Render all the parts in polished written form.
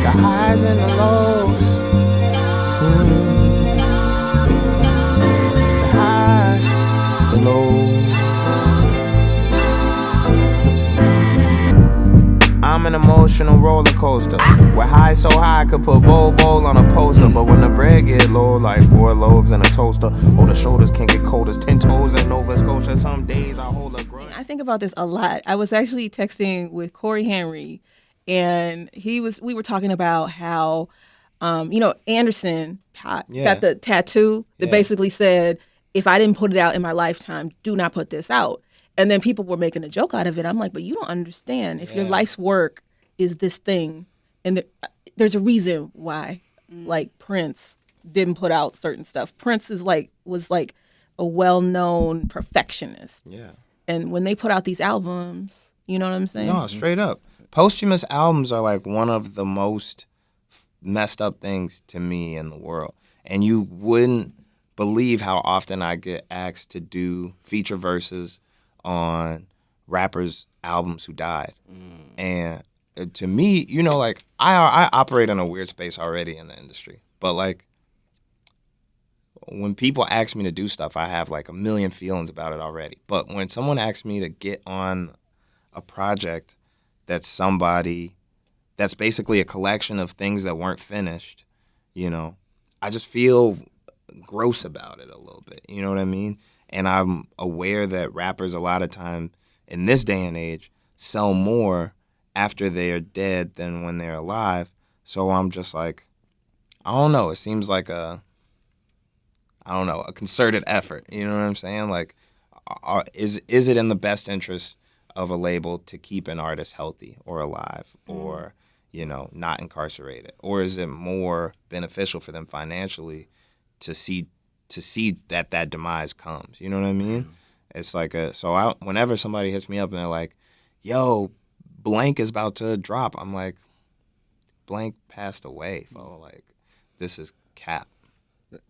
The highs and the lows. The highs, the lows. I'm an emotional roller coaster. Where high so high I could put bowl on a poster. But when the bread get low, like 4 loaves in a toaster. Oh, the shoulders can get cold as 10 toes in Nova Scotia. Some days I hold a grudge. I think about this a lot. I was actually texting with Corey Henry, and we were talking about how, Anderson got the tattoo that basically said, if I didn't put it out in my lifetime, do not put this out. And then people were making a joke out of it. I'm like, but you don't understand. If your life's work is this thing, and there's a reason why, like Prince didn't put out certain stuff. Prince was like a well-known perfectionist. Yeah. And when they put out these albums, you know what I'm saying? No, straight up. Posthumous albums are like one of the most messed up things to me in the world. And you wouldn't believe how often I get asked to do feature verses on rappers' albums who died. And to me, like I operate in a weird space already in the industry. But like when people ask me to do stuff, I have like a million feelings about it already. But when someone asks me to get on a project that's basically a collection of things that weren't finished, I just feel gross about it a little bit. You know what I mean? And I'm aware that rappers a lot of time in this day and age sell more after they're dead than when they're alive. So I'm just like, I don't know. It seems like a concerted effort. You know what I'm saying? Like, is it in the best interest of a label to keep an artist healthy or alive or, not incarcerated? Or is it more beneficial for them financially to see that demise comes? You know what I mean? It's like whenever somebody hits me up and they're like, yo, blank is about to drop, I'm like, blank passed away, fo. Like, this is cap.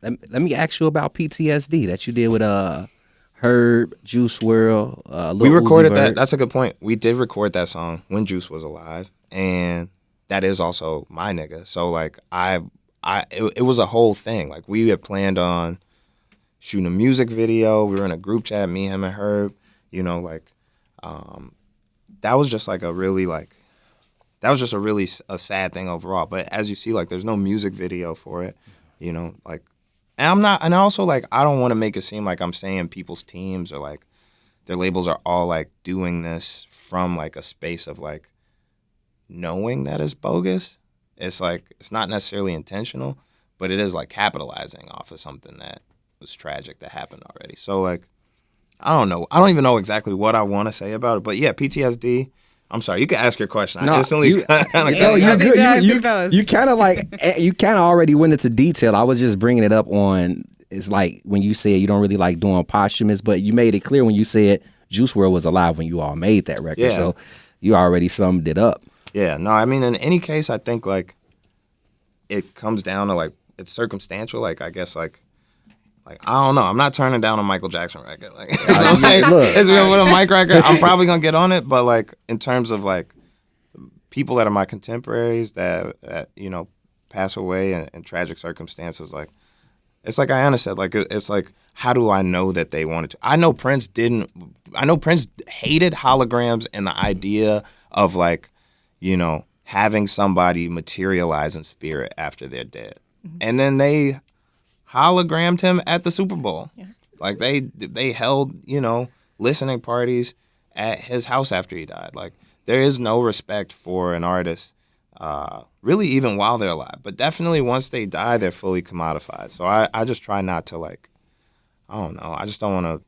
Let me ask you about PTSD that you did with Herb, Juice WRLD. We recorded that. That's a good point. We did record that song when Juice was alive, and that is also my nigga. So like it was a whole thing. Like we had planned on shooting a music video. We were in a group chat, me, him, and Herb. That was just like a really a sad thing overall. But as you see, like there's no music video for it. Like, and I'm not, and also like I don't want to make it seem like I'm saying people's teams or like their labels are all like doing this from like a space of like knowing that it's bogus. It's like it's not necessarily intentional, but it is like capitalizing off of something that was tragic that happened already. So like, I don't know. I don't even know exactly what I want to say about it, but yeah, PTSD. I'm sorry. You can ask your question. No, I instantly kind of you're good. You kind of already went into detail. I was just bringing it up on. It's like when you said you don't really like doing posthumous, but you made it clear when you said Juice WRLD was alive when you all made that record. Yeah. So you already summed it up. Yeah. No, I mean, in any case, I think like it comes down to like it's circumstantial. Like I guess like I don't know. I'm not turning down a Michael Jackson record. Like, look, it's with a Mike record. I'm probably gonna get on it, but like in terms of like people that are my contemporaries that pass away in tragic circumstances, like it's like Ayanna said, like it's like how do I know that they wanted to? I know Prince didn't. I know Prince hated holograms and the idea of like having somebody materialize in spirit after they're dead, and then they hologrammed him at the Super Bowl. Yeah. Like they held, listening parties at his house after he died. Like there is no respect for an artist, really even while they're alive. But definitely once they die, they're fully commodified. So I just try not to like, I don't know. I just don't want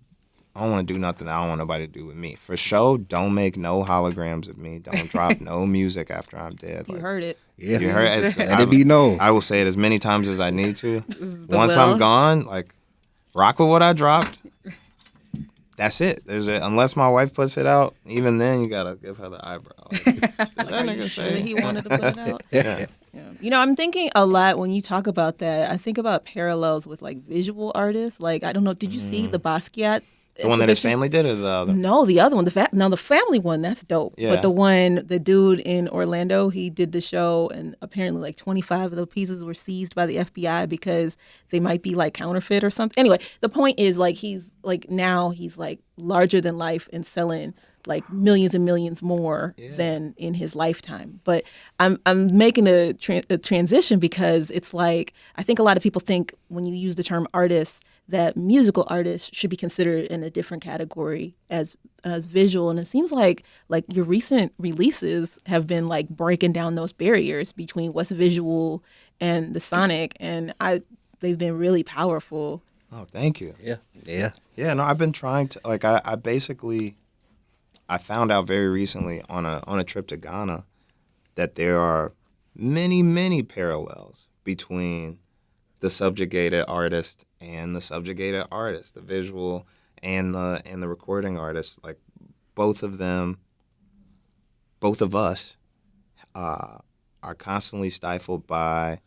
to do nothing that I don't want nobody to do with me. For sure, don't make no holograms of me. Don't drop no music after I'm dead. You heard it. Yeah. You heard it. Let it be known. I will say it as many times as I need to. Once I'm gone, like, rock with what I dropped. That's it. Unless my wife puts it out, even then you gotta give her the eyebrow. Like, did that nigga say he wanted to put it out? Yeah. Yeah. I'm thinking a lot when you talk about that. I think about parallels with like visual artists. Like, I don't know, did you see the Basquiat? The one that his family did, or the other? No, the other one. The family one, that's dope. Yeah. But the dude in Orlando, he did the show, and apparently like 25 of the pieces were seized by the FBI because they might be like counterfeit or something. Anyway, the point is like he's like larger than life and selling like millions and millions more than in his lifetime. But I'm making a transition because it's like I think a lot of people think when you use the term artist that musical artists should be considered in a different category as visual, and it seems like your recent releases have been like breaking down those barriers between what's visual and the sonic, and they've been really powerful. Oh, thank you. Yeah. No, I've been trying to like I found out very recently on a trip to Ghana that there are many parallels between the subjugated artist and the subjugated artist, the visual and the recording artist. Like both of us are constantly stifled by,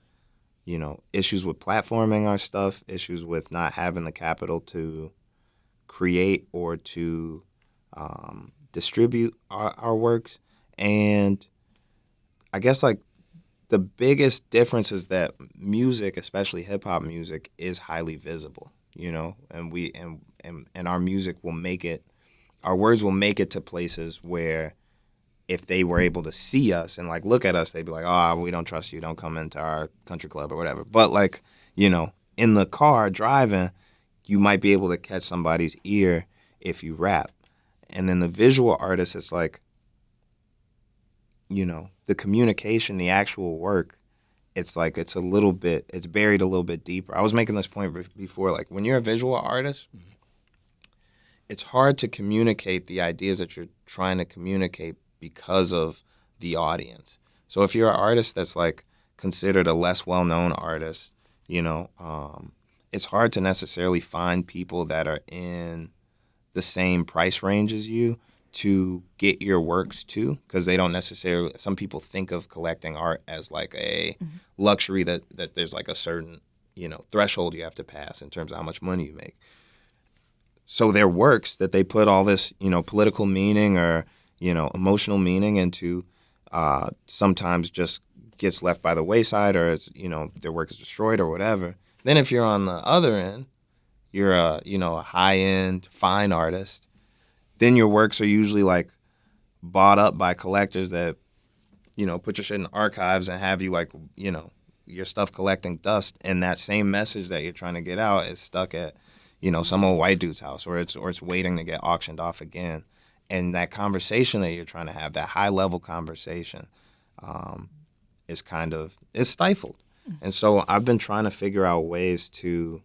issues with platforming our stuff, issues with not having the capital to create or to distribute our works. And I guess like the biggest difference is that music, especially hip hop music, is highly visible, and our music will make it, our words will make it to places where if they were able to see us and like look at us, they'd be like, oh, we don't trust you, don't come into our country club or whatever. But like, in the car driving, you might be able to catch somebody's ear if you rap. And then the visual artist, it's like, the communication, the actual work, it's like it's buried a little bit deeper. I was making this point before, like when you're a visual artist, it's hard to communicate the ideas that you're trying to communicate because of the audience. So if you're an artist that's like considered a less well-known artist, it's hard to necessarily find people that are in the same price range as you to get your works to, because they don't necessarily, some people think of collecting art as like a luxury that there's like a certain, threshold you have to pass in terms of how much money you make. So their works that they put all this, political meaning or, emotional meaning into, sometimes just gets left by the wayside, or it's, their work is destroyed or whatever. Then if you're on the other end, you're a high-end fine artist, then your works are usually like bought up by collectors that, put your shit in archives and have you like, your stuff collecting dust, and that same message that you're trying to get out is stuck at, some old white dude's house, or it's waiting to get auctioned off again. And that conversation that you're trying to have, that high-level conversation, is stifled. And so I've been trying to figure out ways to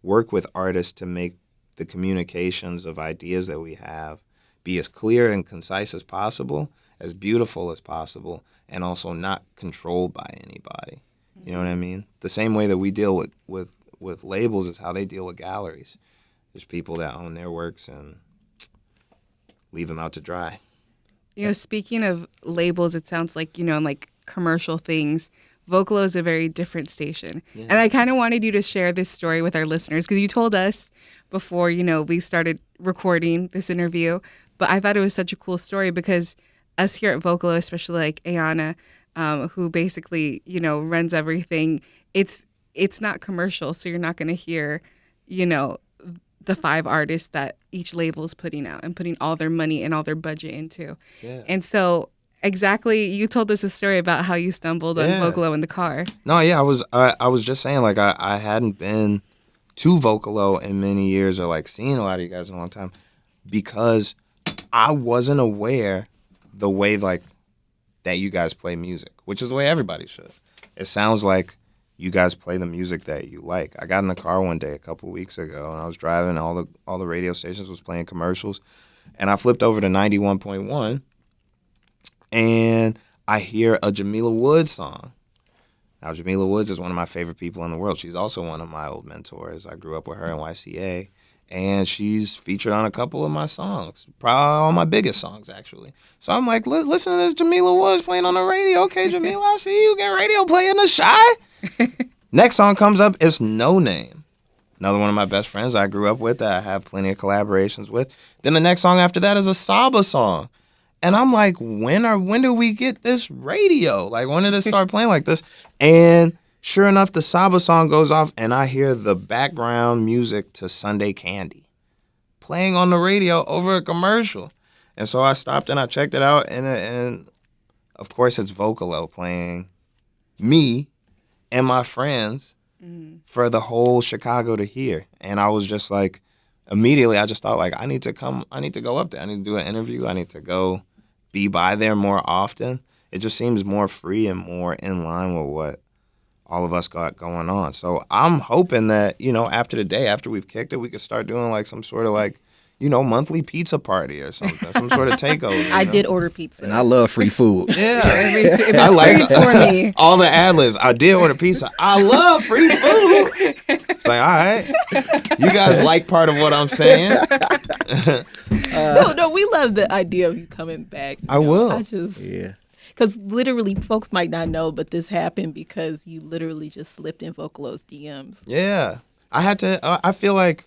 work with artists to make the communications of ideas that we have be as clear and concise as possible, as beautiful as possible, and also not controlled by anybody. You know what I mean? The same way that we deal with labels is how they deal with galleries. There's people that own their works and leave them out to dry. Speaking of labels, it sounds like, like commercial things, Vocalo is a very different station. Yeah. And I kind of wanted you to share this story with our listeners, because you told us before, we started recording this interview, but I thought it was such a cool story because us here at Vocalo, especially like Ayana, who basically, runs everything, it's not commercial. So you're not going to hear, the 5 artists that each label is putting out and putting all their money and all their budget into. Yeah. And so exactly, you told us a story about how you stumbled on Vocalo in the car. No, yeah, I was just saying, like, I hadn't been to Vocalo in many years, or like seen a lot of you guys in a long time, because I wasn't aware the way like that you guys play music, which is the way everybody should. It sounds like you guys play the music that you like. I got in the car one day a couple weeks ago, and I was driving, all the radio stations was playing commercials, and I flipped over to 91.1, and I hear a Jamila Woods song. Now, Jamila Woods is one of my favorite people in the world. She's also one of my old mentors. I grew up with her in YCA, and she's featured on a couple of my songs, probably all my biggest songs, actually. So I'm like, listen to this Jamila Woods playing on the radio. Okay, Jamila, I see you get radio play in the Shy. Next song comes up, it's No Name. Another one of my best friends I grew up with that I have plenty of collaborations with. Then the next song after that is a Saba song. And I'm like, when do we get this radio? Like, when did it start playing like this? And sure enough, the Saba song goes off, and I hear the background music to Sunday Candy playing on the radio over a commercial. And so I stopped and I checked it out, and of course it's Vocalo playing me and my friends for the whole Chicago to hear. And I was just like, immediately I just thought, like, I need to go up there. I need to do an interview. I need to go be by there more often. It just seems more free and more in line with what all of us got going on. So I'm hoping that, after the day, after we've kicked it, we could start doing like some sort of like, monthly pizza party or something, some sort of takeover. I did order pizza. And I love free food. Yeah. I like for me. All the ad-libs. I did order pizza. I love free food. It's like, all right. You guys like part of what I'm saying. No, we love the idea of you coming back. I will. Yeah. Because literally, folks might not know, but this happened because you literally just slipped in Vocalo's DMs. Yeah. I feel like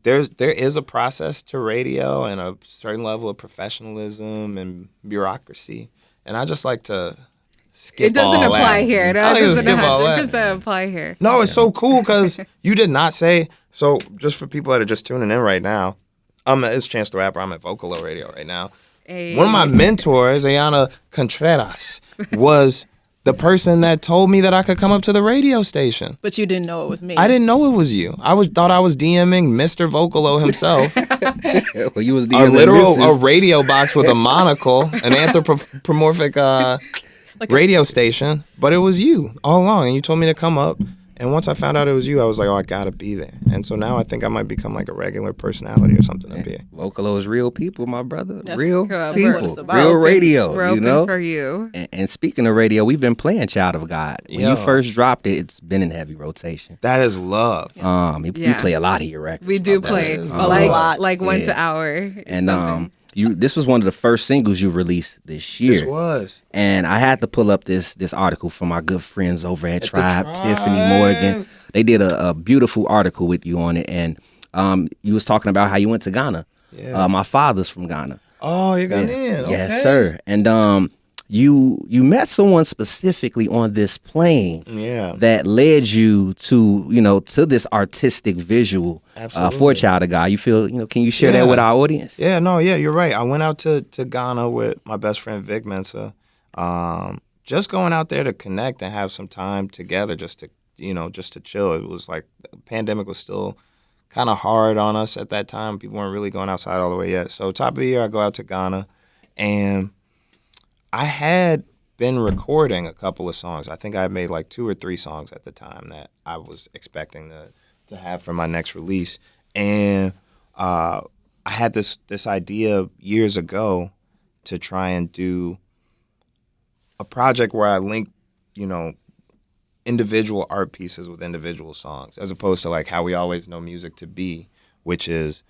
there is a process to radio and a certain level of professionalism and bureaucracy. And I just like to skip all that. It doesn't apply here. No, it doesn't apply here. No, it's so cool because you did not say, so just for people that are just tuning in right now, it's Chance the Rapper. I'm at Vocalo Radio right now. Hey. One of my mentors, Ayana Contreras, was the person that told me that I could come up to the radio station. But you didn't know it was me. I didn't know it was you. Thought I was DMing Mr. Vocalo himself. Well, you was DMing a radio box with a monocle, an anthropomorphic radio station. But it was you all along, and you told me to come up. And once I found out it was you, I was like, oh, I gotta be there. And so now I think I might become like a regular personality or something up here. Vocalo is real people, my brother. That's real what people. it's about. Real radio. We're open for you. And speaking of radio, we've been playing Child of God. When you first dropped it, it's been in heavy rotation. That is love. You play a lot of your records. We do play like once an hour. And this was one of the first singles you released this year. This was. And I had to pull up this article from my good friends over at Tribe, Tiffany Morgan. They did a beautiful article with you on it. And you was talking about how you went to Ghana. Yeah. My father's from Ghana. Oh, you're Ghanaian. Okay. Yes, sir. And you met someone specifically on this plane that led you to this artistic visual for Child of God. You feel, can you share that with our audience? Yeah, you're right. I went out to Ghana with my best friend Vic Mensa. Just going out there to connect and have some time together just to chill. It was like the pandemic was still kind of hard on us at that time. People weren't really going outside all the way yet. So top of the year, I go out to Ghana, and I had been recording a couple of songs. I think I had made like 2 or 3 songs at the time that I was expecting to have for my next release. And I had this idea years ago to try and do a project where I linked, individual art pieces with individual songs, as opposed to like how we always know music to be, which is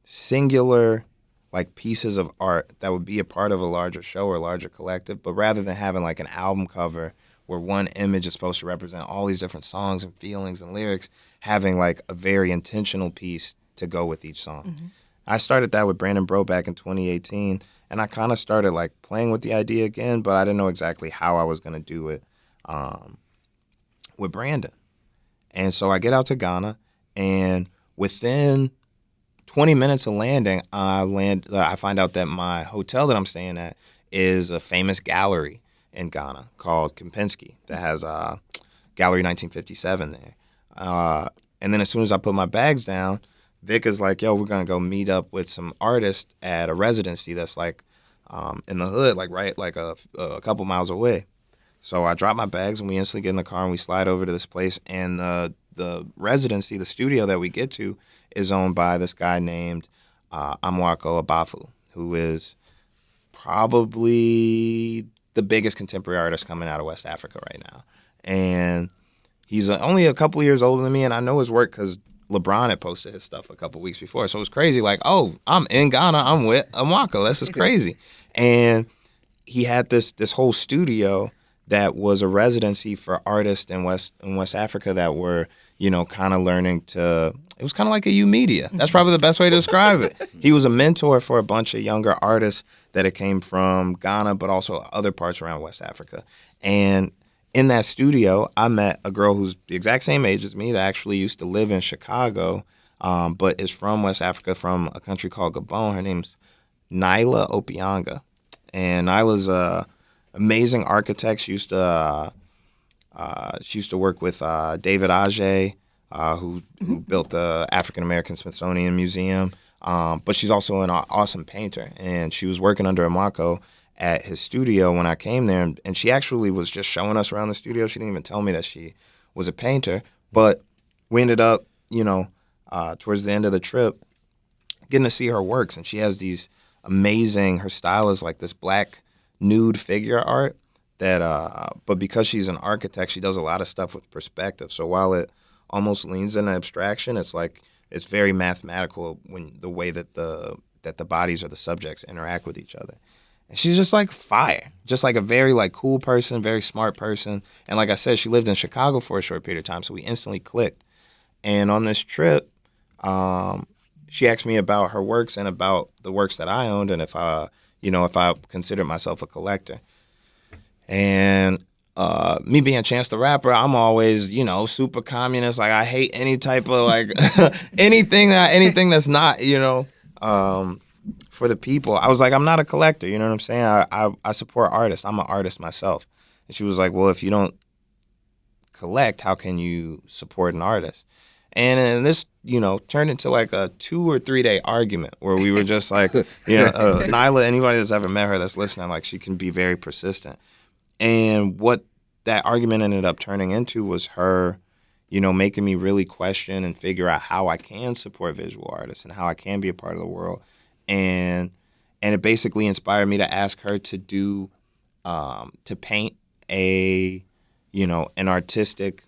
singular like pieces of art that would be a part of a larger show or a larger collective, but rather than having like an album cover where one image is supposed to represent all these different songs and feelings and lyrics, having like a very intentional piece to go with each song. Mm-hmm. I started that with Brandon Bro back in 2018, and I kind of started like playing with the idea again, but I didn't know exactly how I was going to do it with Brandon. And so I get out to Ghana, and within 20 minutes of landing, I find out that my hotel that I'm staying at is a famous gallery in Ghana called Kempinski that has Gallery 1957 there. And then as soon as I put my bags down, Vic is like, yo, we're going to go meet up with some artists at a residency that's like in the hood, like right like a couple miles away. So I drop my bags, and we instantly get in the car, and we slide over to this place, and the residency, the studio that we get to, is owned by this guy named Amwako Abafu, who is probably the biggest contemporary artist coming out of West Africa right now. And he's only a couple years older than me, and I know his work because LeBron had posted his stuff a couple weeks before. So it was crazy. Like, oh, I'm in Ghana. I'm with Amwako. This is crazy. And he had this whole studio that was a residency for artists in West Africa that were, you know, kind of learning to. It was kind of like a U Media. That's probably the best way to describe it. He was a mentor for a bunch of younger artists that it came from Ghana, but also other parts around West Africa. And in that studio, I met a girl who's the exact same age as me that actually used to live in Chicago, but is from West Africa, from a country called Gabon. Her name's Nyla Opianga. And Nyla's a amazing architect. She used to work with David Adjaye, who built the African American Smithsonian Museum. But she's also an awesome painter. And she was working under Amwako at his studio when I came there. And she actually was just showing us around the studio. She didn't even tell me that she was a painter. But we ended up, you know, towards the end of the trip, getting to see her works. And she has these amazing, her style is like this black nude figure art that, but because she's an architect, she does a lot of stuff with perspective. So while it almost leans into abstraction, it's like, it's very mathematical when the way that the bodies or the subjects interact with each other. And she's just like fire, just like a very like cool person, very smart person. And like I said, she lived in Chicago for a short period of time, so we instantly clicked. And on this trip, she asked me about her works and about the works that I owned, and if I considered myself a collector. And me being Chance the Rapper, I'm always, you know, super communist. Like I hate any type of like anything that's not, you know, for the people. I was like, I'm not a collector. You know what I'm saying? I support artists. I'm an artist myself. And she was like, well, if you don't collect, how can you support an artist? And this, you know, turned into like a 2 or 3 day argument where we were just like, you know, Nyla, anybody that's ever met her that's listening, like she can be very persistent. And what that argument ended up turning into was her, you know, making me really question and figure out how I can support visual artists and how I can be a part of the world. And it basically inspired me to ask her to do, to paint a, you know, an artistic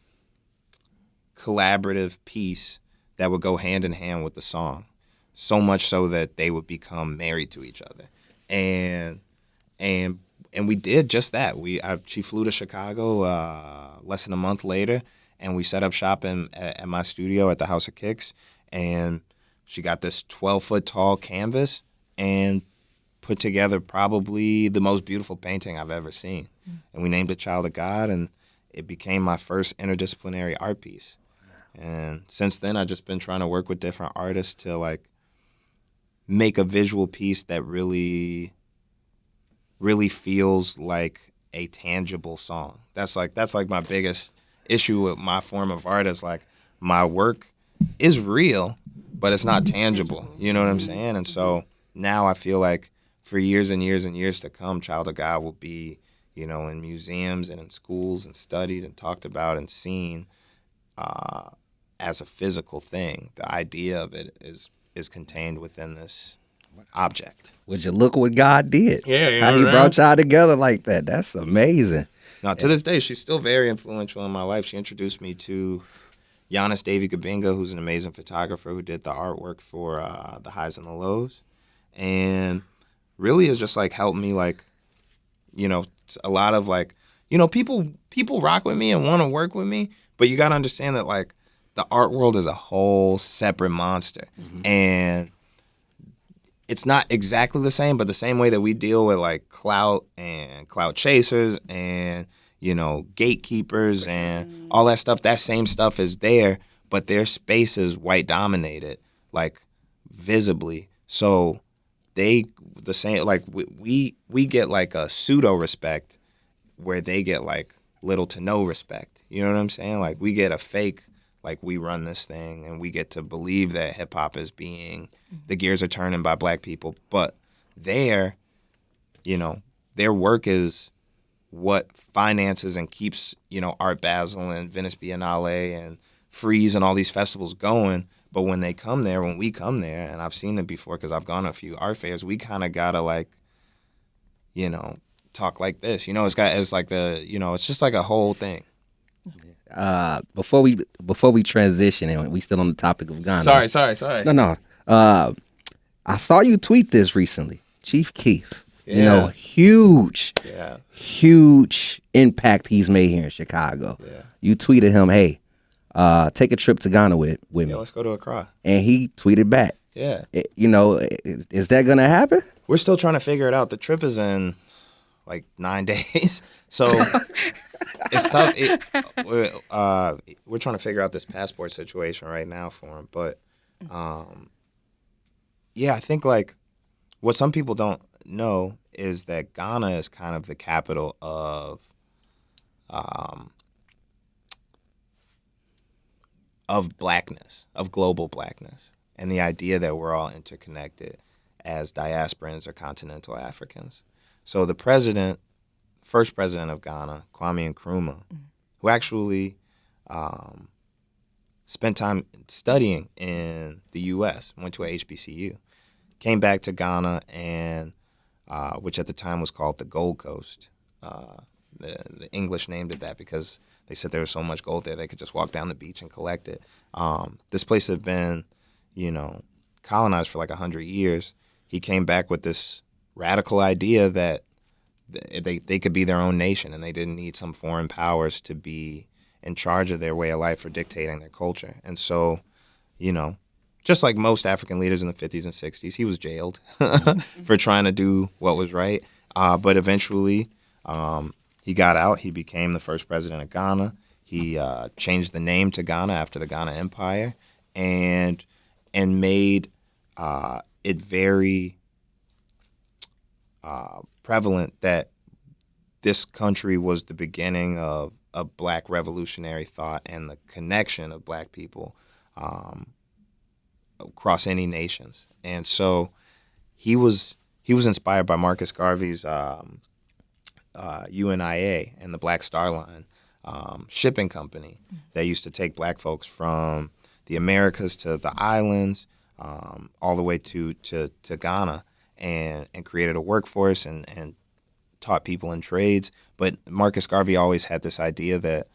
collaborative piece that would go hand in hand with the song, so much so that they would become married to each other. And we did just that. She flew to Chicago less than a month later, and we set up shop at my studio at the House of Kicks, and she got this 12-foot tall canvas and put together probably the most beautiful painting I've ever seen. And we named it Child of God, and it became my first interdisciplinary art piece. And since then, I've just been trying to work with different artists to like make a visual piece that really, really feels like a tangible song. That's like my biggest issue with my form of art is like my work is real, but it's not tangible. You know what I'm saying? And so now I feel like for years and years and years to come, Child of God will be, you know, in museums and in schools and studied and talked about and seen as a physical thing. The idea of it is contained within this object. Would you look what God did? Yeah, you know how he brought y'all together like that. That's amazing. Now, to this day, she's still very influential in my life. She introduced me to Giannis Davy Gabinga, who's an amazing photographer who did the artwork for The Highs and the Lows. And really has just like helped me, like, you know, a lot of like, you know, people rock with me and want to work with me, but you got to understand that like the art world is a whole separate monster. Mm-hmm. And it's not exactly the same, but the same way that we deal with like clout and clout chasers and, you know, gatekeepers and all that stuff, that same stuff is there, but their space is white dominated, like visibly. So the same, like we get like a pseudo respect where they get like little to no respect. You know what I'm saying? Like we get a fake, like we run this thing and we get to believe that hip hop is being, the gears are turning by black people. But their work is what finances and keeps, you know, Art Basel and Venice Biennale and Freeze and all these festivals going. But when we come there, and I've seen it before because I've gone to a few art fairs, we kind of gotta like, you know, talk like this. You know, it's just like a whole thing. Before we transition, and we still on the topic of Ghana. Sorry. No. I saw you tweet this recently, Chief Keef. Yeah. You know, huge impact he's made here in Chicago. Yeah. You tweeted him, "Hey, take a trip to Ghana with me." Let's go to Accra. And he tweeted back. Yeah. Is that gonna happen? We're still trying to figure it out. The trip is in like 9 days, so it's tough. We're trying to figure out this passport situation right now for him. But yeah, I think like what some people don't know is that Ghana is kind of the capital of blackness, of global blackness, and the idea that we're all interconnected as diasporans or continental Africans. So the first president of Ghana, Kwame Nkrumah, who actually spent time studying in the U.S., went to a HBCU, came back to Ghana, and which at the time was called the Gold Coast. The English named it that because they said there was so much gold there they could just walk down the beach and collect it. This place had been, colonized for like 100 years. He came back with this radical idea that they could be their own nation and they didn't need some foreign powers to be in charge of their way of life or dictating their culture. And so, just like most African leaders in the 50s and 60s, he was jailed for trying to do what was right. But eventually, he got out. He became the first president of Ghana. He changed the name to Ghana after the Ghana Empire, and made it very prevalent that this country was the beginning of Black revolutionary thought and the connection of Black people across any nations. And so he was inspired by Marcus Garvey's UNIA and the Black Star Line shipping company that used to take Black folks from the Americas to the islands, all the way to Ghana, and created a workforce and taught people in trades. But Marcus Garvey always had this idea that,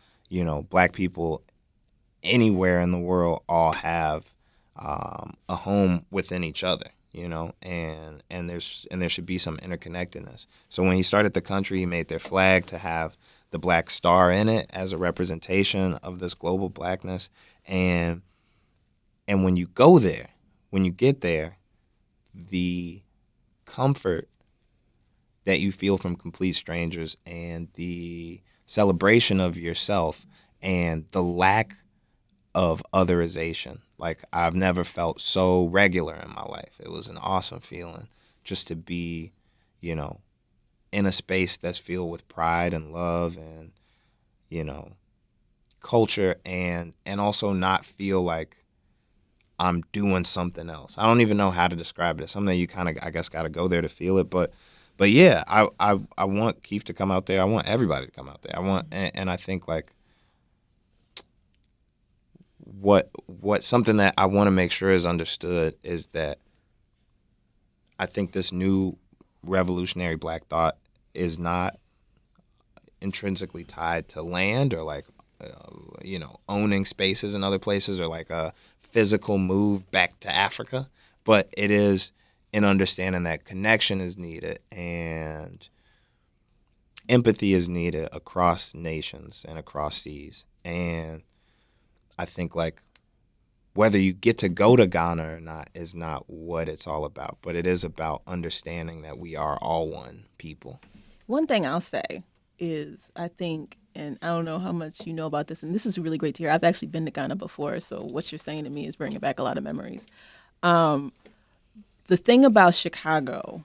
Black people anywhere in the world all have a home within each other, and there should be some interconnectedness. So when he started the country, he made their flag to have the Black Star in it as a representation of this global blackness. And when you go there, when you get there, the comfort that you feel from complete strangers and the celebration of yourself and the lack of otherization. Like, I've never felt so regular in my life. It was an awesome feeling just to be, in a space that's filled with pride and love and, culture, and also not feel like I'm doing something else. I don't even know how to describe it. It's something you kind of, I guess, got to go there to feel it. But yeah, I want Keith to come out there. I want everybody to come out there. And I think like what something that I want to make sure is understood is that I think this new revolutionary Black thought is not intrinsically tied to land or like, owning spaces in other places or like a physical move back to Africa, but it is in understanding that connection is needed and empathy is needed across nations and across seas. And I think like whether you get to go to Ghana or not is not what it's all about, but it is about understanding that we are all one people. One thing I'll say is I think, and I don't know how much you know about this, and this is really great to hear. I've actually been to Ghana before, so what you're saying to me is bringing back a lot of memories. The thing about Chicago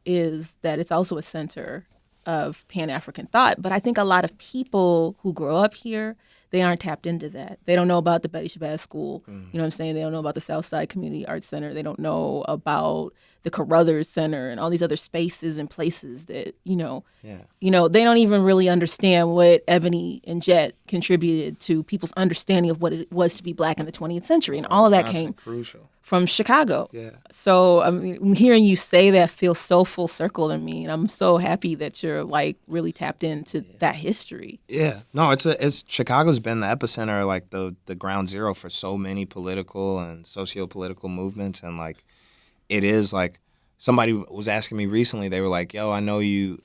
is that it's also a center of Pan-African thought, but I think a lot of people who grow up here, they aren't tapped into that. They don't know about the Betty Shabazz School. You know what I'm saying? They don't know about the Southside Community Arts Center. They don't know about the Carruthers Center and all these other spaces and places that, they don't even really understand what Ebony and Jet contributed to people's understanding of what it was to be Black in the 20th century. And all of that came from Chicago. Yeah. So I mean, hearing you say that feels so full circle to me. And I'm so happy that you're like really tapped into that history. Yeah. No, it's Chicago's been the epicenter, like the ground zero for so many political and socio-political movements. And like, it is like, somebody was asking me recently, they were like, yo, I know you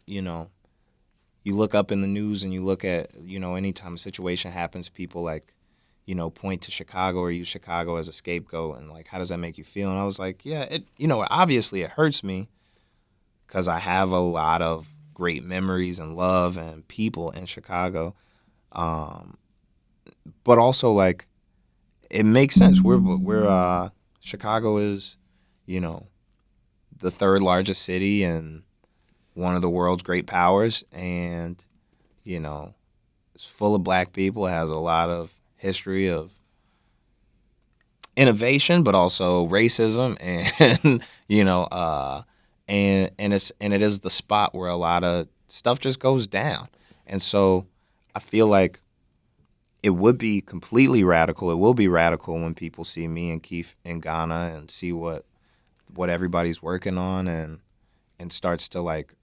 look up in the news and you look at, anytime a situation happens, people like, point to Chicago or use Chicago as a scapegoat, and like, how does that make you feel? And I was like, yeah, obviously it hurts me because I have a lot of great memories and love and people in Chicago. But also like, it makes sense. We're Chicago is, the third largest city and one of the world's great powers, and it's full of Black people. It has a lot of history of innovation, but also racism, and and it is the spot where a lot of stuff just goes down. And so I feel like it would be completely radical. It will be radical when people see me and Keith in Ghana and see what everybody's working on, and starts to like,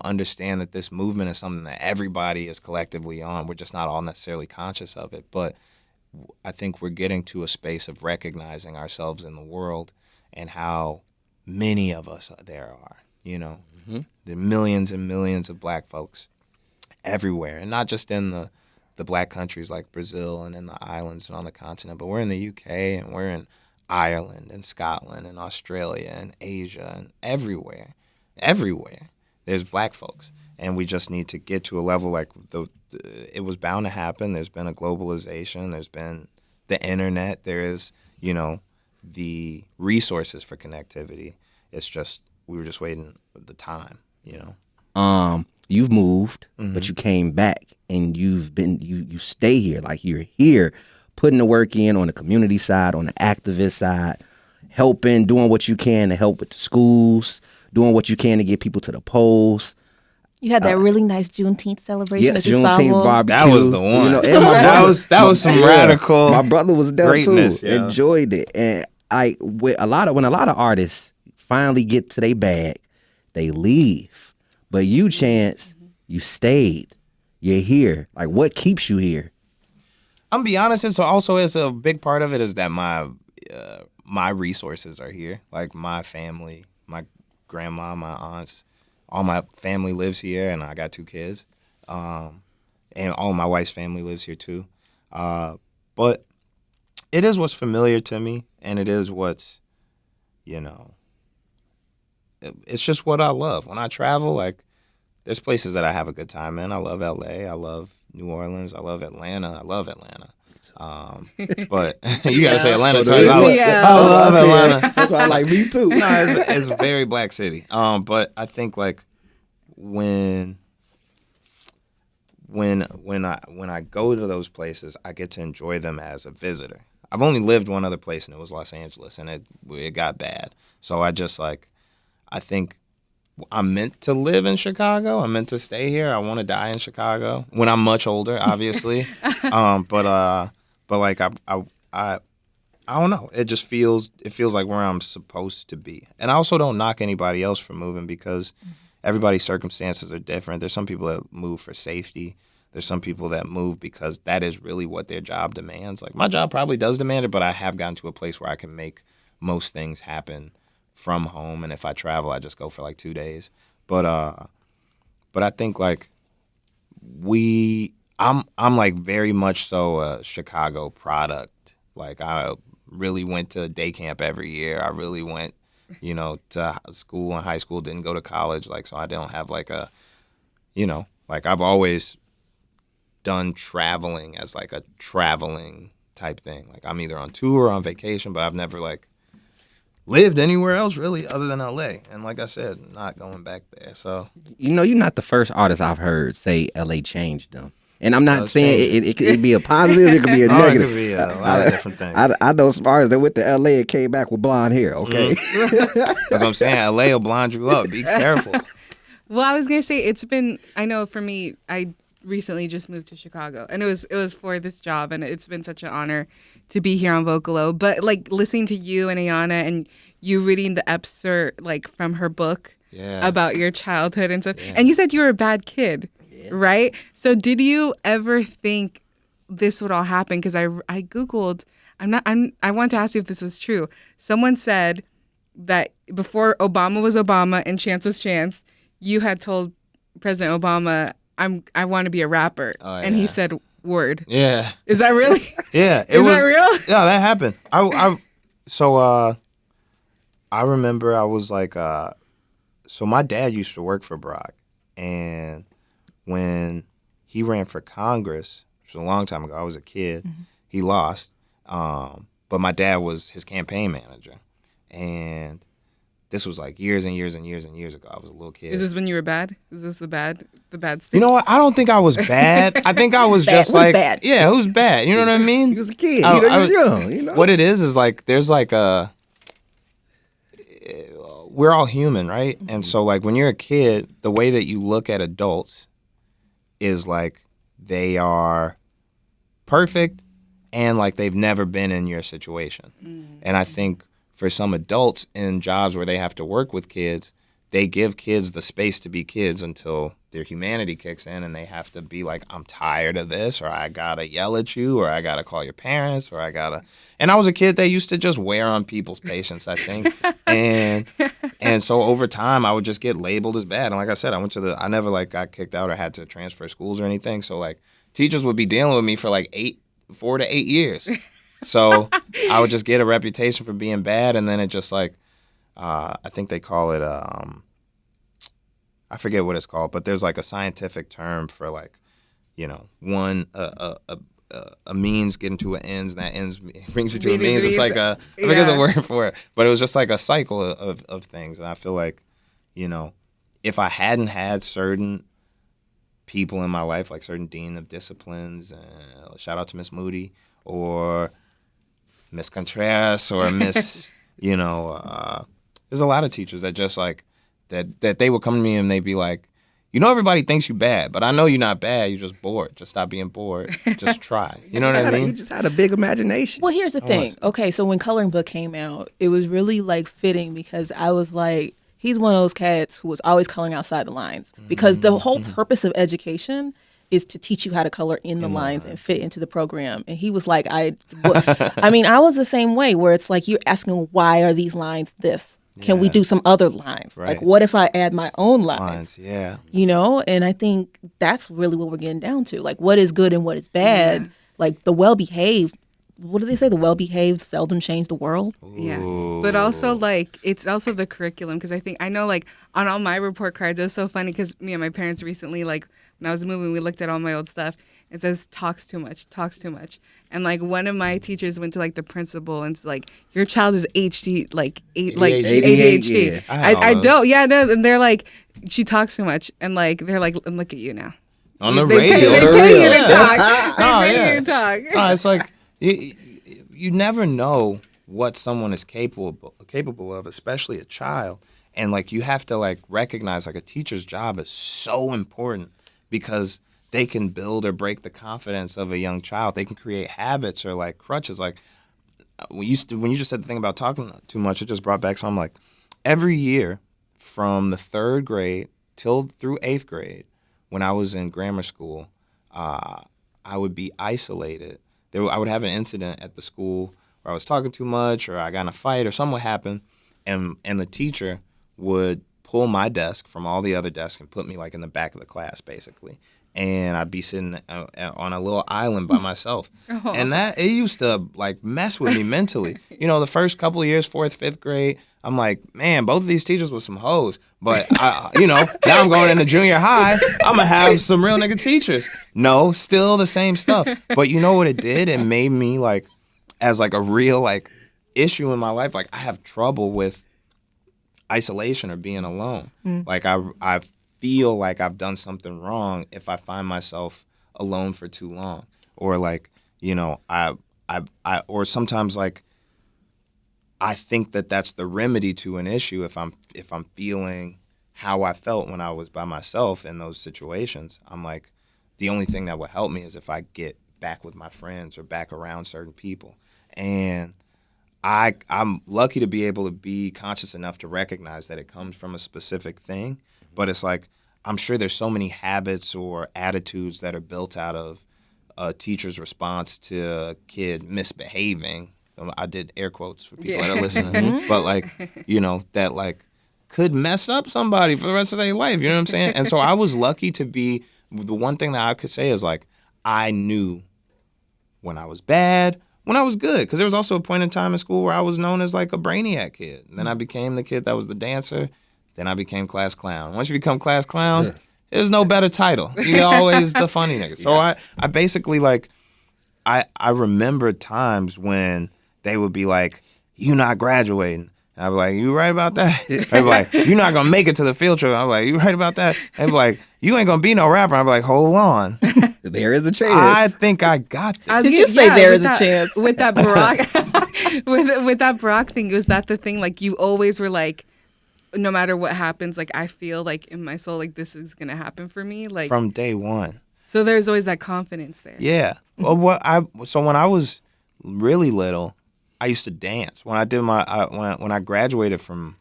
understand that this movement is something that everybody is collectively on. We're just not all necessarily conscious of it. But I think we're getting to a space of recognizing ourselves in the world and how many of us there are, There are millions and millions of Black folks everywhere, and not just in the Black countries like Brazil and in the islands and on the continent, but we're in the UK and we're in Ireland and Scotland and Australia and Asia and everywhere. There's Black folks, and we just need to get to a level like it was bound to happen. There's been a globalization. There's been the internet. There is, the resources for connectivity. It's just we were just waiting for the time, You've moved, but you came back, and you stay here. Like, you're here, putting the work in on the community side, on the activist side, helping, doing what you can to help with the schools, doing what you can to get people to the polls. You had that really nice Juneteenth celebration. Yes, Juneteenth barbecue. That was the one. And my brother, that was some radical. My brother was there greatness, too. Yeah. Enjoyed it, and when a lot of artists finally get to their bag, they leave. But you, Chance, you stayed. You're here. Like, what keeps you here? I'm gonna be honest. It's also a big part of it is that my resources are here. Like, my family, my grandma, my aunts, all my family lives here, and I got 2 kids, and all my wife's family lives here too. But it is what's familiar to me, and it is what's, it's just what I love. When I travel, like, there's places that I have a good time in. I love LA. I love New Orleans. I love Atlanta. I love Atlanta. But you gotta say Atlanta twice. I love Atlanta. That's why I like me too. No, it's a very Black city. But I think like when I go to those places, I get to enjoy them as a visitor. I've only lived one other place, and it was Los Angeles, and it got bad. So I think I'm meant to live in Chicago. I'm meant to stay here. I want to die in Chicago when I'm much older, obviously. But like I don't know. It feels like where I'm supposed to be. And I also don't knock anybody else for moving because everybody's circumstances are different. There's some people that move for safety. There's some people that move because that is really what their job demands. Like, my job probably does demand it, but I have gotten to a place where I can make most things happen from home. And if I travel, I just go for like 2 days. But I think like I'm like very much so a Chicago product. Like, I really went to day camp every year. I really went, to school and high school, didn't go to college. Like, so I don't have like a, like I've always done traveling as like a traveling type thing. Like, I'm either on tour or on vacation, but I've never like lived anywhere else really other than LA. And like I said, not going back there. So, you're not the first artist I've heard say LA changed them. And I'm not saying it could be a positive, it could be a negative. It could be a lot of different things. I know some artists that went to LA and came back with blonde hair, okay? That's what I'm saying. LA will blonde you up. Be careful. Well, I was going to say, I know for me, I recently just moved to Chicago, and it was for this job, and it's been such an honor to be here on Vocalo. But like listening to you and Ayana and you reading the excerpt like from her book about your childhood and stuff, and you said you were a bad kid, right? So did you ever think this would all happen? Because I Googled. I want to ask you if this was true. Someone said that before Obama was Obama and Chance was Chance, you had told President Obama, I want to be a rapper. And he said, word. Yeah. Is that really? Yeah. Is that real? Yeah, that happened. I remember I was like, so my dad used to work for Barack. And when he ran for Congress, which was a long time ago, I was a kid, he lost. But my dad was his campaign manager. And this was like years and years and years and years ago. I was a little kid. Is this when you were bad? Is this the bad stage? You know what? I don't think I was bad. I think I was just like, bad? Yeah, who's bad? You know what I mean? He was a kid. He was young. You know? What it is like there's like we're all human, right? And so like when you're a kid, the way that you look at adults is like they are perfect and like they've never been in your situation. And I think for some adults in jobs where they have to work with kids, they give kids the space to be kids until their humanity kicks in and they have to be like, I'm tired of this, or I gotta yell at you, or I gotta call your parents, or I gotta. And I was a kid that used to just wear on people's patience, I think. And so over time, I would just get labeled as bad. And like I said, I never like got kicked out or had to transfer schools or anything. So like teachers would be dealing with me for like 4 to 8 years. So I would just get a reputation for being bad, and then it just like, I think they call it, I forget what it's called, but there's like a scientific term for like, you know, a means getting to an ends, and that ends brings you to a means. It's like I forget the word for it, but it was just like a cycle of things. And I feel like, you know, if I hadn't had certain people in my life, like certain dean of disciplines, shout out to Miss Moody or Miss Contreras or Miss, you know, there's a lot of teachers that just like, that they would come to me and they'd be like, you know, everybody thinks you bad, but I know you're not bad. You're just bored. Just stop being bored. Just try. You know what I mean? You just had a big imagination. Well, here's the thing. Okay, so when Coloring Book came out, it was really like fitting because I was like, he's one of those cats who was always coloring outside the lines, because the whole purpose of education is to teach you how to color in the lines and fit into the program. And he was like, I was the same way, where it's like you're asking, why are these lines this? Can we do some other lines? Right. Like, what if I add my own lines? Yeah. You know, and I think that's really what we're getting down to. Like, what is good and what is bad? Like, the well-behaved, what do they say? The well-behaved seldom change the world. Yeah. But also, like, it's also the curriculum. Because I know, like, on all my report cards, it was so funny because me and my parents recently, like, when I was moving, we looked at all my old stuff. It says, talks too much. And, like, one of my teachers went to, like, the principal and it's like, your child is ADHD. Yeah. I don't. Yeah, no. And they're like, she talks too much. And, like, they're like, and look at you now. On the radio. They pay you to talk. They pay you to talk. No, it's like, you never know what someone is capable of, especially a child. And, like, you have to, like, recognize, like, a teacher's job is so important because they can build or break the confidence of a young child. They can create habits or like crutches. Like when you just said the thing about talking too much, it just brought back something. Like every year from the 3rd grade through 8th grade, when I was in grammar school, I would be isolated. I would have an incident at the school where I was talking too much, or I got in a fight, or something would happen, and the teacher would pull my desk from all the other desks and put me like in the back of the class, basically. And I'd be sitting on a little island by myself. And that, it used to like mess with me mentally. You know, the first couple of years, 4th, 5th grade, I'm like, man, both of these teachers were some hoes. But, now I'm going into junior high, I'm going to have some real nigga teachers. No, still the same stuff. But you know what it did? It made me like, as like a real like issue in my life, like I have trouble with isolation or being alone. Like I feel like I've done something wrong if I find myself alone for too long, or like, you know, I or sometimes like I think that that's the remedy to an issue if I'm feeling how I felt when I was by myself in those situations. I'm like, the only thing that will help me is if I get back with my friends or back around certain people. And I'm lucky to be able to be conscious enough to recognize that it comes from a specific thing, but it's like I'm sure there's so many habits or attitudes that are built out of a teacher's response to a kid misbehaving. I did air quotes for people that are listening, but like, you know, that like could mess up somebody for the rest of their life. You know what I'm saying? And so I was lucky to be, the one thing that I could say is like, I knew when I was bad, when I was good, because there was also a point in time in school where I was known as like a brainiac kid. And then I became the kid that was the dancer. Then I became class clown. Once you become class clown, there's no better title. You're always the funny nigga. So I basically like, I remember times when they would be like, "You not graduating." And I'd be like, "You right about that?" They'd be like, "You're not gonna make it to the field trip." I'm like, "You right about that?" They'd be like, "You ain't gonna be no rapper." I'm like, "Hold on." There is a chance. I think I got this. Did you say there is a chance? With that Barack, with that Barack thing, was that the thing? Like you always were like, no matter what happens, like I feel like in my soul, like this is gonna happen for me, like From day one. So there's always that confidence there. Yeah. Well, so when I was really little, I used to dance. When I did my when I graduated from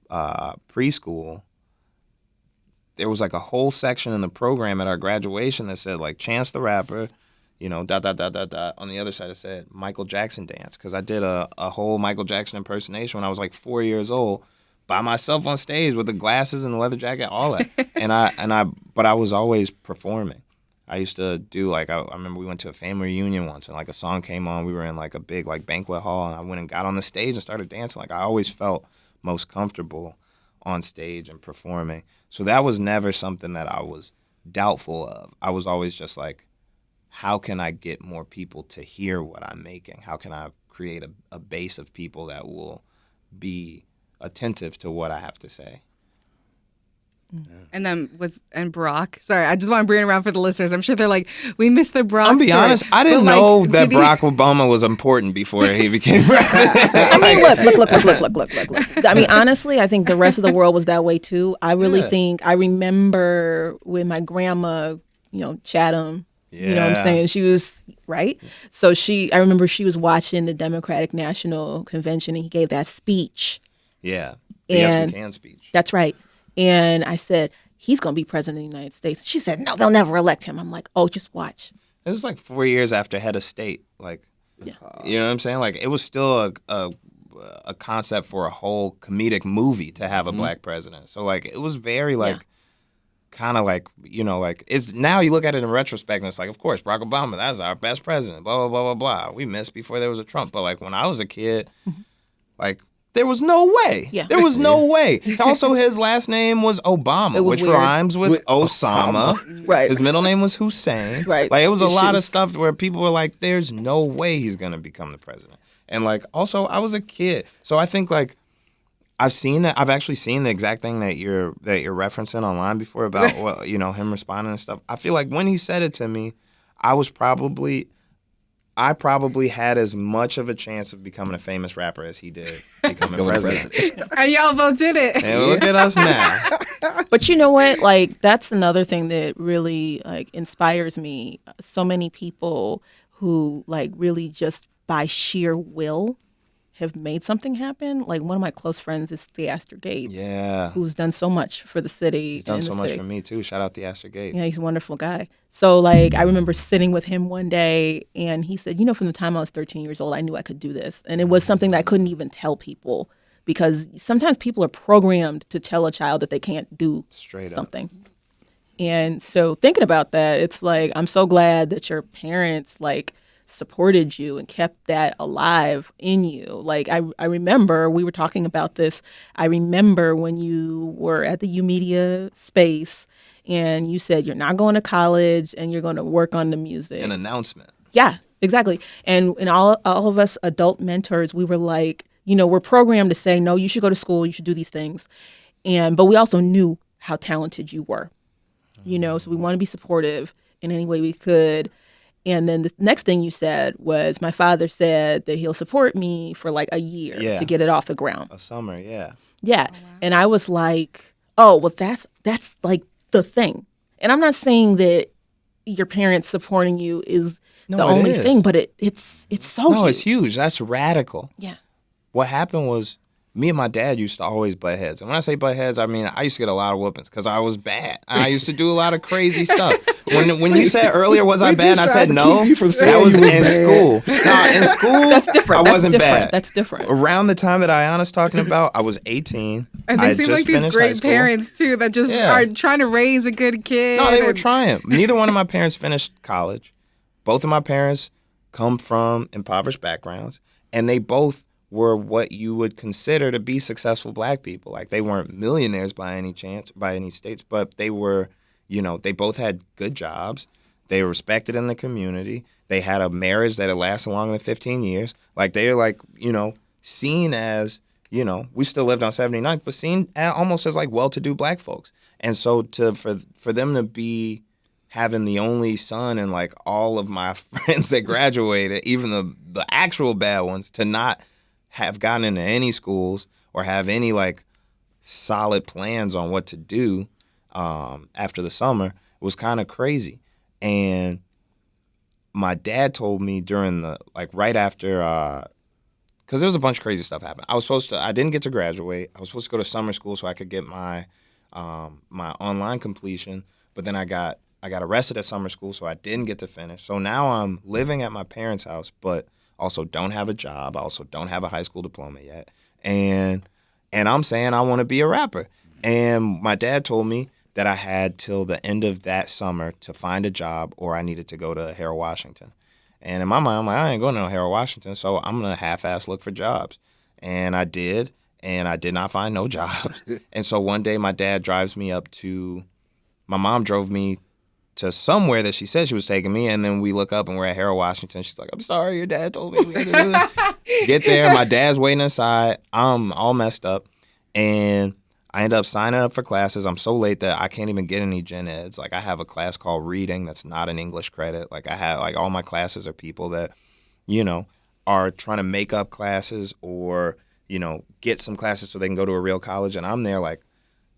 preschool, there was like a whole section in the program at our graduation that said like Chance the Rapper, you know, ... On the other side it said Michael Jackson dance, because I did a whole Michael Jackson impersonation when I was like 4 years old by myself on stage with the glasses and the leather jacket, all that. But I was always performing. I used to do like, I remember we went to a family reunion once and like a song came on. We were in like a big like banquet hall and I went and got on the stage and started dancing. Like I always felt most comfortable on stage and performing. So that was never something that I was doubtful of. I was always just like, how can I get more people to hear what I'm making? How can I create a base of people that will be attentive to what I have to say? And then Barack. Sorry, I just want to bring it around for the listeners. I'm sure they're like, we missed the Barack. I'll be honest, I didn't know that Barack Obama was important before he became president. I mean, look. I mean, honestly, I think the rest of the world was that way too. I really think, I remember with my grandma, you know, Chatham, you know what I'm saying? She was, right? So I remember she was watching the Democratic National Convention and he gave that speech. Yeah. The Yes We Can speech. That's right. And I said, he's going to be president of the United States. She said, no, they'll never elect him. I'm like, oh, just watch. It was like 4 years after head of state. Like, you know what I'm saying? Like, it was still a concept for a whole comedic movie to have a black president. So, like, it was very, like, kind of like, you know, like, it's now you look at it in retrospect and it's like, of course, Barack Obama, that's our best president, blah, blah, blah, blah, blah. We missed before there was a Trump. But, like, when I was a kid, like, there was no way. Yeah. There was no way. Also, his last name was Obama, which weird. Rhymes with Osama. Right. His middle name was Hussein. Right. Like, it was a lot of stuff where people were like, there's no way he's going to become the president. And, like, also, I was a kid. So I think, like, I've actually seen the exact thing that you're referencing online before about, well, you know, him responding and stuff. I feel like when he said it to me, I probably had as much of a chance of becoming a famous rapper as he did becoming president. And y'all both did it. And look at us now. But you know what? Like, that's another thing that really, like, inspires me. So many people who, like, really just by sheer will have made something happen. Like, one of my close friends is Theaster Gates. Yeah. Who's done so much for the city. He's done so much for me, too. Shout out Theaster Gates. Yeah, he's a wonderful guy. So, like, I remember sitting with him one day, and he said, you know, from the time I was 13 years old, I knew I could do this. And it was something that I couldn't even tell people, because sometimes people are programmed to tell a child that they can't do something. And so thinking about that, it's like, I'm so glad that your parents, like, supported you and kept that alive in you. Like, I remember we were talking about this. I remember when you were at the U Media space and you said you're not going to college and you're going to work on the music. An announcement. Yeah, exactly. And all of us adult mentors, we were like, you know, we're programmed to say, no, you should go to school, you should do these things. But we also knew how talented you were, you know, so we want to be supportive in any way we could. And then the next thing you said was, my father said that he'll support me for like a year to get it off the ground. A summer, yeah. Yeah. Oh, wow. And I was like, oh, well, that's like the thing. And I'm not saying that your parents supporting you is No, the it only is. thing, but it's so No, huge. it's huge. That's radical. Yeah. What happened was me and my dad used to always butt heads. And when I say butt heads, I mean I used to get a lot of whoopings because I was bad. I used to do a lot of crazy stuff. When you said earlier, was I bad? I said no. That was in school. No, in school, That's different. I wasn't bad. That's different. Around the time that Ayana's talking about, I was 18. And I they seem just like these finished high great school. parents too that just Yeah. are trying to raise a good kid. No, they were and- trying. Neither one of my parents finished college. Both of my parents come from impoverished backgrounds, and they both were what you would consider to be successful black people. Like they weren't millionaires by any chance, by any states, but they were, they both had good jobs. They were respected in the community. They had a marriage that had lasted longer than 15 years. Like they were like, seen as, we still lived on 79th, but seen almost as like well-to-do black folks. And so for them to be having the only son and like all of my friends that graduated, even the actual bad ones, to not have gotten into any schools or have any like solid plans on what to do after the summer was kind of crazy. And my dad told me during right after, because there was a bunch of crazy stuff happening. I didn't get to graduate. I was supposed to go to summer school so I could get my my online completion, but then I got arrested at summer school, so I didn't get to finish. So now I'm living at my parents' house, but also don't have a job. I also don't have a high school diploma yet. And I'm saying I want to be a rapper. And my dad told me that I had till the end of that summer to find a job or I needed to go to Harold Washington. And in my mind, I'm like, I ain't going to Harold Washington, so I'm going to half-ass look for jobs. And I did, and I did not find no jobs. And so one day my dad drives me up to, my mom drove me to somewhere that she said she was taking me, and then we look up and we're at Harold Washington. She's like, I'm sorry, your dad told me we had to do this. Get there, my dad's waiting inside. I'm all messed up, and I end up signing up for classes. I'm so late that I can't even get any gen eds. Like I have a class called reading that's not an English credit. Like I have all my classes are people that, are trying to make up classes or, get some classes so they can go to a real college, and I'm there like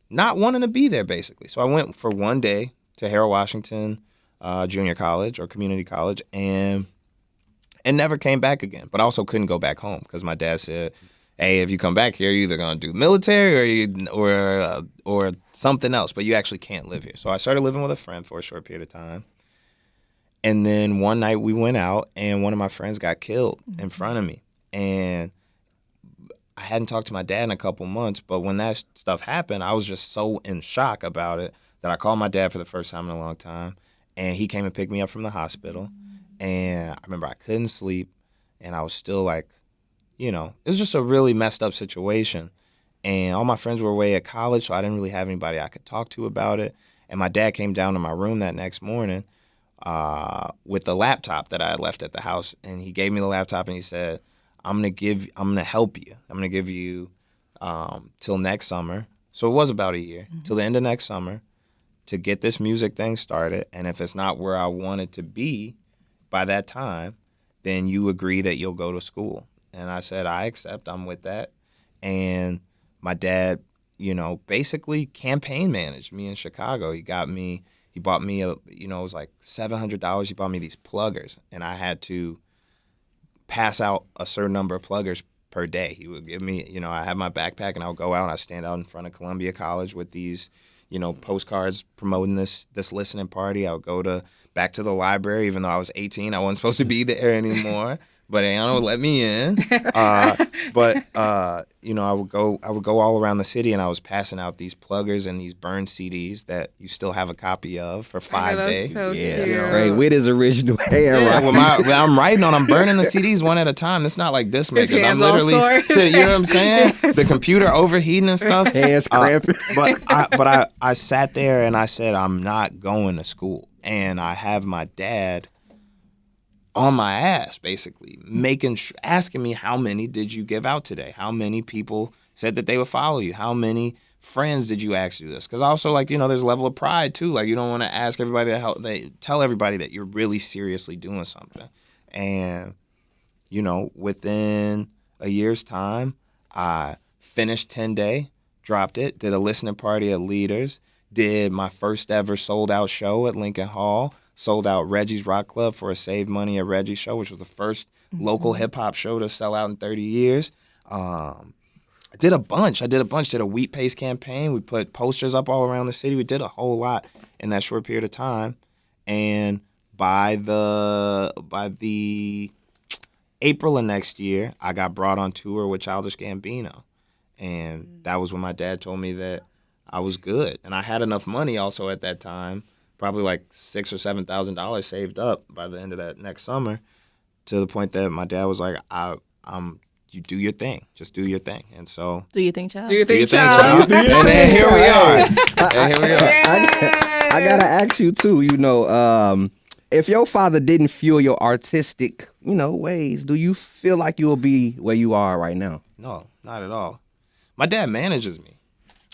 not wanting to be there basically. So I went for one day to Harold Washington Junior College or Community College and never came back again. But I also couldn't go back home because my dad said, hey, if you come back here, you're either going to do military or something else, but you actually can't live here. So I started living with a friend for a short period of time. And then one night we went out and one of my friends got killed in front of me. And I hadn't talked to my dad in a couple months, but when that stuff happened, I was just so in shock about it that I called my dad for the first time in a long time, and he came and picked me up from the hospital. And I remember I couldn't sleep, and I was still like, it was just a really messed up situation. And all my friends were away at college, so I didn't really have anybody I could talk to about it. And my dad came down to my room that next morning with the laptop that I had left at the house, and he gave me the laptop and he said, I'm gonna help you. I'm gonna give you till next summer. So it was about a year, till the end of next summer, to get this music thing started. And if it's not where I want it to be by that time, then you agree that you'll go to school. And I said, I accept, I'm with that. And my dad, basically campaign managed me in Chicago. He bought me it was like $700. He bought me these pluggers, and I had to pass out a certain number of pluggers per day. He would give me, I had my backpack and I would go out and I'd stand out in front of Columbia College with these, postcards promoting this listening party. I would go back to the library, even though I was 18. I wasn't supposed to be there anymore, but Anna would let me in. I would go all around the city and I was passing out these pluggers and these burned CDs that you still have a copy of for 5 days. So Yeah, cute. right. With his original hair. Yeah, Right? when I'm writing on, I'm burning the CDs one at a time. It's not like this makers. I'm hands all literally, sore. you know what I'm saying? The computer overheating and stuff. Hands cramping. But I sat there and I said, I'm not going to school. And I have my dad on my ass, basically, asking me, how many did you give out today? How many people said that they would follow you? How many friends did you ask to do this? Because also, there's a level of pride, too. Like, you don't want to ask everybody to help. Tell everybody that you're really seriously doing something. And, within a year's time, I finished 10-day, dropped it, did a listening party at Leaders, did my first ever sold-out show at Lincoln Hall, sold out Reggie's Rock Club for a Save Money at Reggie show, which was the first local hip-hop show to sell out in 30 years. I did a bunch. Did a wheat paste campaign. We put posters up all around the city. We did a whole lot in that short period of time. And by the April of next year, I got brought on tour with Childish Gambino. And that was when my dad told me that I was good. And I had enough money also at that time, probably like $6,000 or $7,000 saved up by the end of that next summer, to the point that my dad was like, you do your thing. Just do your thing. And so... Do your thing, child. Do your thing, child. And then here we are. I gotta ask you too, if your father didn't fuel your artistic, ways, do you feel like you'll be where you are right now? No, not at all. My dad manages me.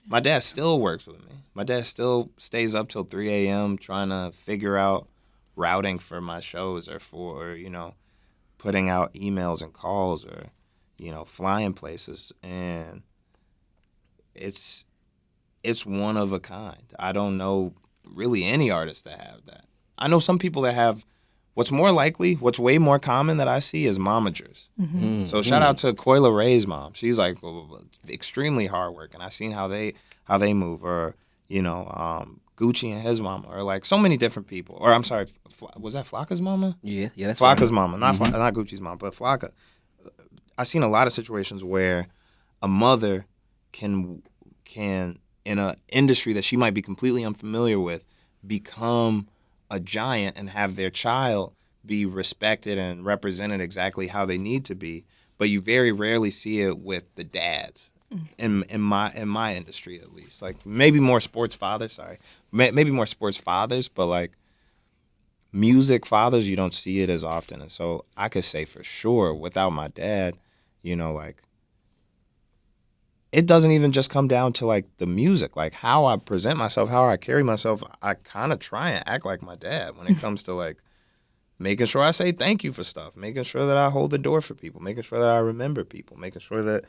My dad still works with me. My dad still stays up till 3 a.m. trying to figure out routing for my shows or for, putting out emails and calls or, flying places. And it's one of a kind. I don't know really any artists that have that. I know some people that have, what's way more common that I see is momagers. Mm-hmm. So shout out to Coila Ray's mom. She's like extremely hard working. I seen how they move, or Gucci and his mama, or like so many different people. Or I'm sorry, was that Flocka's mama? Yeah, that's Flocka's mama, not Gucci's mom, but Flocka. I seen a lot of situations where a mother can in an industry that she might be completely unfamiliar with become a giant and have their child be respected and represented exactly how they need to be, but you very rarely see it with the dads in my industry, at least. Like maybe more sports fathers, but like music fathers, you don't see it as often. And so I could say for sure, without my dad, it doesn't even just come down to like the music, like how I present myself, how I carry myself. I kind of try and act like my dad when it comes to like making sure I say thank you for stuff, making sure that I hold the door for people, making sure that I remember people, making sure that,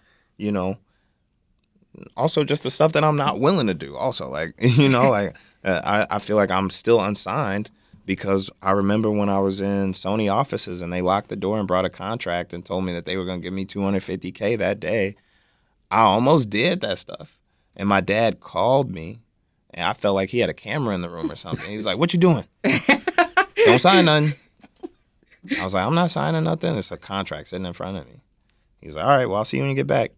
also just the stuff that I'm not willing to do. Also, like, I feel like I'm still unsigned because I remember when I was in Sony offices and they locked the door and brought a contract and told me that they were going to give me $250K that day. I almost did that stuff. And my dad called me, and I felt like he had a camera in the room or something. He's like, "What you doing? Don't sign nothing." I was like, "I'm not signing nothing. It's a contract sitting in front of me." He was like, "All right, well, I'll see you when you get back."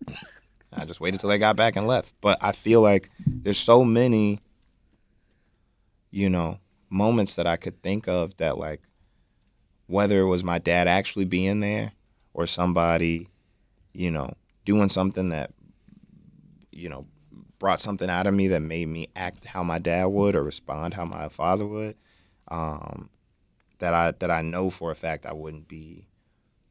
I just waited till they got back and left. But I feel like there's so many, moments that I could think of that, like, whether it was my dad actually being there or somebody, doing something that, brought something out of me that made me act how my dad would or respond how my father would, that I know for a fact I wouldn't be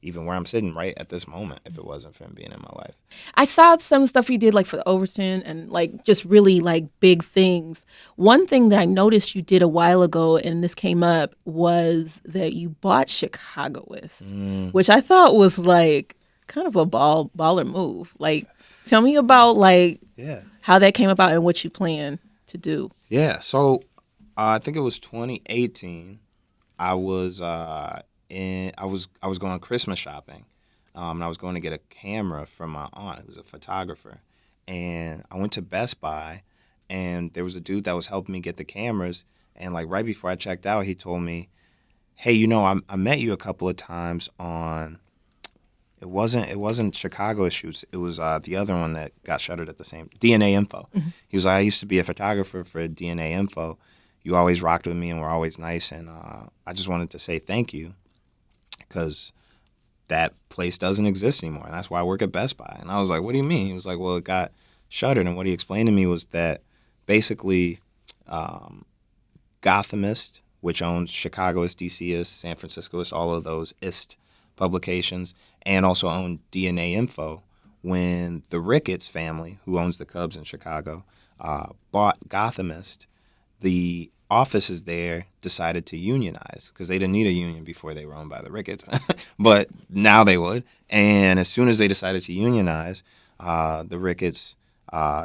even where I'm sitting right at this moment if it wasn't for him being in my life. I saw some stuff you did like for the Overton and like just really like big things. One thing that I noticed you did a while ago, and this came up, was that you bought Chicagoist, which I thought was like kind of a baller move. Like, tell me about like how that came about and what you plan to do. Yeah, so I think it was 2018. I was going Christmas shopping, and I was going to get a camera from my aunt, who's a photographer. And I went to Best Buy, and there was a dude that was helping me get the cameras. And like right before I checked out, he told me, "Hey, I met you a couple of times on." It wasn't Chicago shoots. It was the other one that got shuttered at the same DNA Info. Mm-hmm. He was like, "I used to be a photographer for DNA Info. You always rocked with me and were always nice, and I just wanted to say thank you because that place doesn't exist anymore. And that's why I work at Best Buy." And I was like, "What do you mean?" He was like, "Well, it got shuttered." And what he explained to me was that basically Gothamist, which owns Chicagoist, DCist, San Franciscoist, all of those IST publications, and also owned DNA Info, when the Ricketts family, who owns the Cubs in Chicago, bought Gothamist, the offices there decided to unionize because they didn't need a union before they were owned by the Ricketts, but now they would. And as soon as they decided to unionize, the Ricketts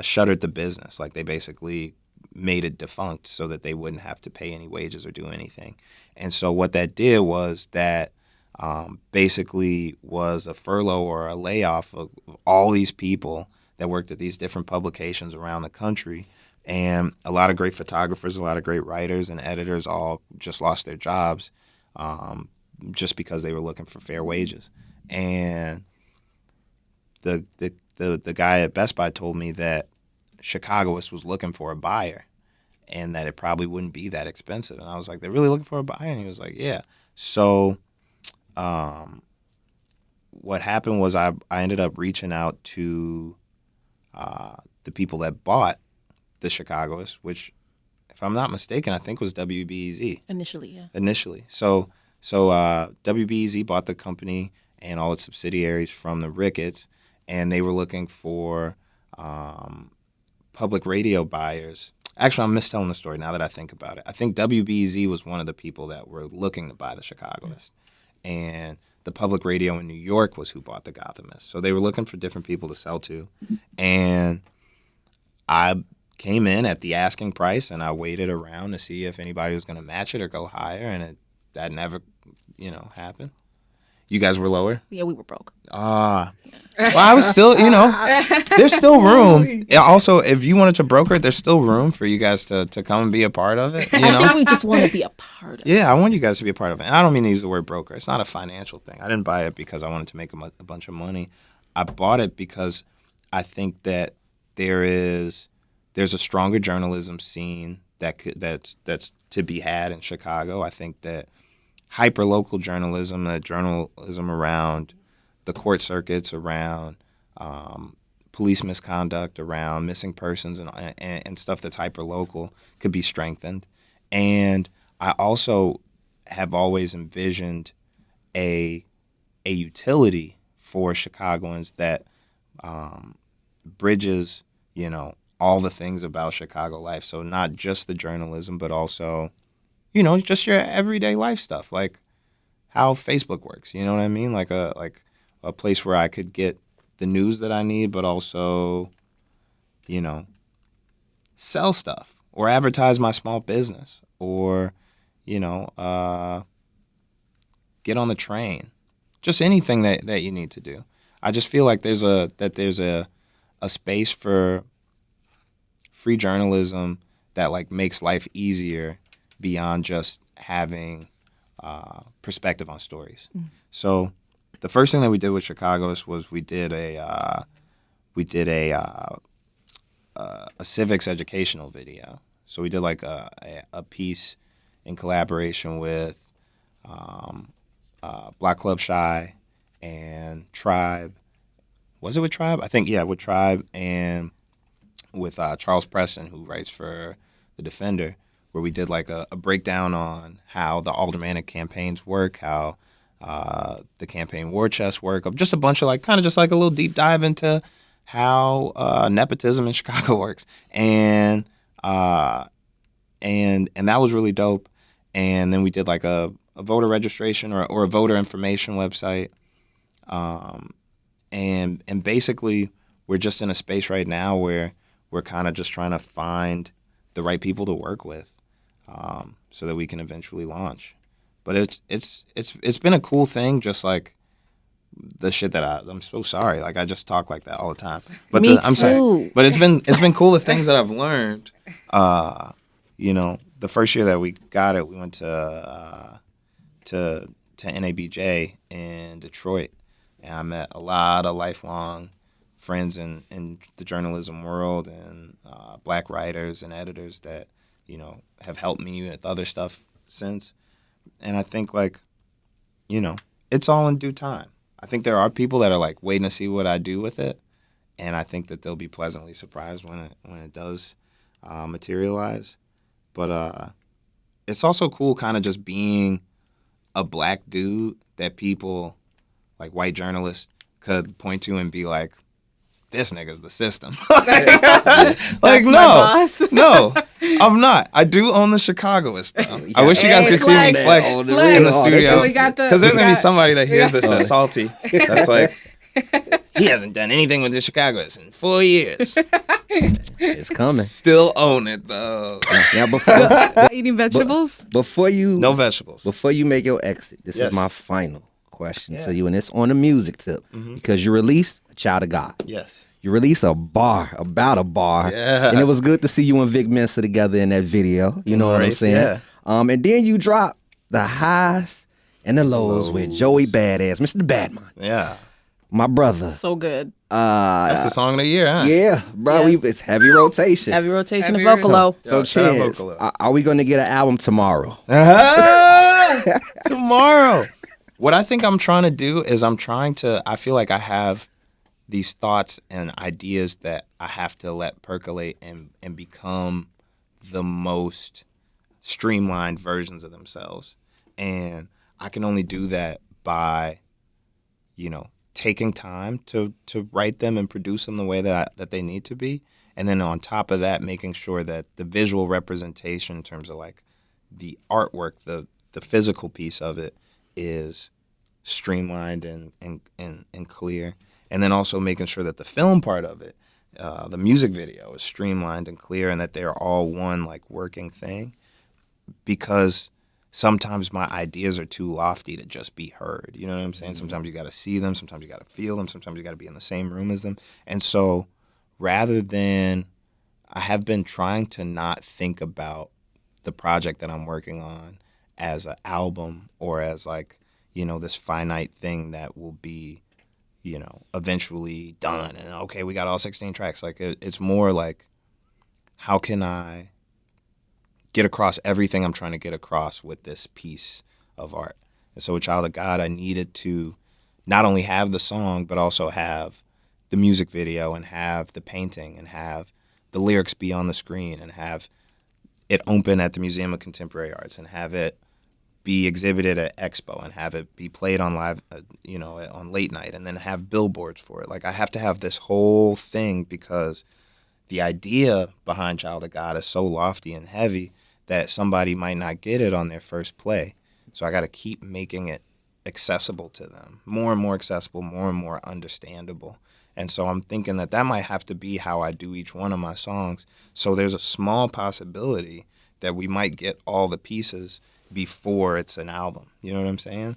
shuttered the business. Like they basically made it defunct so that they wouldn't have to pay any wages or do anything. And so what that did was that basically was a furlough or a layoff of all these people that worked at these different publications around the country. And a lot of great photographers, a lot of great writers and editors all just lost their jobs just because they were looking for fair wages. And the guy at Best Buy told me that Chicagoist was looking for a buyer and that it probably wouldn't be that expensive. And I was like, they're really looking for a buyer? And he was like, yeah. So what happened was I ended up reaching out to the people that bought the Chicagoist, which, if I'm not mistaken, I think was WBEZ. Initially, yeah. Initially. So WBEZ bought the company and all its subsidiaries from the Ricketts, and they were looking for public radio buyers. Actually, I'm mistelling the story now that I think about it. I think WBEZ was one of the people that were looking to buy the Chicagoist. And the public radio in New York was who bought the Gothamist. So they were looking for different people to sell to. And I came in at the asking price, and I waited around to see if anybody was going to match it or go higher, and that never, happened. You guys were lower? Yeah, we were broke. Well, I was still, there's still room. Also, if you wanted to broker it, there's still room for you guys to come and be a part of it. I think we just want to be a part of it. Yeah, I want you guys to be a part of it. And I don't mean to use the word broker. It's not a financial thing. I didn't buy it because I wanted to make a bunch of money. I bought it because I think that there's a stronger journalism scene that's to be had in Chicago. I think that hyper-local journalism, journalism around the court circuits, around police misconduct, around missing persons and stuff that's hyper-local could be strengthened. And I also have always envisioned a utility for Chicagoans that bridges, all the things about Chicago life. So not just the journalism, but also just your everyday life stuff, like how Facebook works. You know what I mean? Like a place where I could get the news that I need, but also, sell stuff or advertise my small business or, get on the train. Just anything that you need to do. I just feel like there's a space for free journalism that makes life easier beyond just having perspective on stories. So the first thing that we did with Chicagoist was we did a civics educational video. So we did a piece in collaboration with Block Club Shy and Tribe. Was it with Tribe? I think, yeah, with Tribe and with Charles Preston, who writes for The Defender, where we did a breakdown on how the aldermanic campaigns work, how the campaign war chests work, just a bunch of kind of just a little deep dive into how nepotism in Chicago works, and that was really dope. And then we did a voter registration or a voter information website, and basically we're just in a space right now where we're kind of just trying to find the right people to work with. So that we can eventually launch. But it's been a cool thing, just the shit that I'm so sorry. I just talk like that all the time. But Me I'm too. sorry. But it's been cool, the things that I've learned. The first year that we got it, we went to NABJ in Detroit, and I met a lot of lifelong friends in the journalism world and black writers and editors that have helped me with other stuff since. And I think it's all in due time. I think there are people that are waiting to see what I do with it, and I think that they'll be pleasantly surprised when it does materialize. But it's also cool kind of just being a black dude that people white journalists could point to and be like, this nigga's the system. No, I'm not. I do own the Chicagoist, though. I wish you guys could see me flex in the studio. Because there's going to be somebody that hears this that's salty. That's he hasn't done anything with the Chicagoist in 4 years. It's coming. Still own it though. Now before Eating vegetables? before you No vegetables. before you make your exit, this Yes. is my final question to you, and it's on the music tip because you released a Child of God. Yes. You released a bar about a bar, Yeah. and it was good to see you and Vic Mensa together in that video. You know what I'm Right, saying? yeah. And then you drop the highs and the lows with Joey Badass, Mr. Badman, Yeah. my brother. So good. That's the song of the year, huh? Yeah, bro, Yes. it's heavy rotation. Heavy rotation Heavy of Vocalo. So Yo, shout out Chance, Vocalo. are we gonna get an album tomorrow? Tomorrow. What I think I'm trying to do is I feel like I have these thoughts and ideas that I have to let percolate and become the most streamlined versions of themselves. And I can only do that by, taking time to write them and produce them the way that they need to be. And then on top of that, making sure that the visual representation in terms of like the artwork, the physical piece of it is streamlined and clear. And then also making sure that the film part of it, the music video is streamlined and clear and that they're all one like working thing. Because sometimes my ideas are too lofty to just be heard. You know what I'm saying? Sometimes you got to see them. Sometimes you got to feel them. Sometimes you got to be in the same room as them. And so rather than, I have been trying to not think about the project that I'm working on as an album or as like, this finite thing that will be, eventually done. And okay, we got all 16 tracks. Like it's more like, how can I get across everything I'm trying to get across with this piece of art? And so with Child of God, I needed to not only have the song, but also have the music video and have the painting and have the lyrics be on the screen and have it open at the Museum of Contemporary Arts and have it be exhibited at Expo and have it be played on live, on late night and then have billboards for it. Like I have to have this whole thing because the idea behind Child of God is so lofty and heavy that somebody might not get it on their first play. So I got to keep making it accessible to them, more and more accessible, more and more understandable. And so I'm thinking that might have to be how I do each one of my songs. So there's a small possibility that we might get all the pieces before it's an album. You know what I'm saying?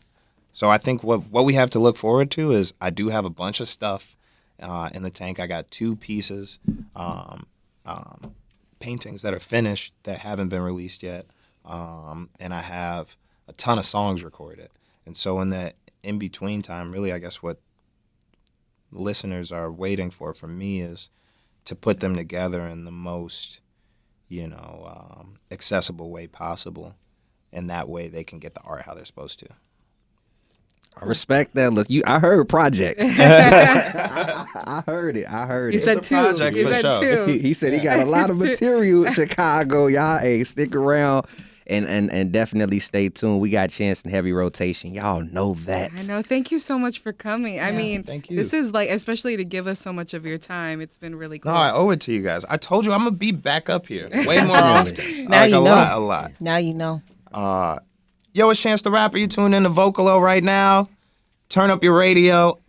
So I think what we have to look forward to is I do have a bunch of stuff in the tank. I got 2 pieces, paintings that are finished that haven't been released yet, and I have a ton of songs recorded. And so in that in-between time, really, I guess what listeners are waiting for from me is to put them together in the most, accessible way possible. And that way they can get the art how they're supposed to. I respect that. Look, I heard project. I heard it. You It's said a 2. project You for said sure. 2. He said he got a lot of material in Chicago. Y'all, hey, stick around and definitely stay tuned. We got Chance in heavy rotation. Y'all know that. I know. Thank you so much for coming. I mean, thank you. This is like, especially to give us so much of your time. It's been really cool. No, I owe it to you guys. I told you I'm going to be back up here way more often. Now like you a know. lot. Now you know. Yo, it's Chance the Rapper. You tuned in to Vocalo right now. Turn up your radio.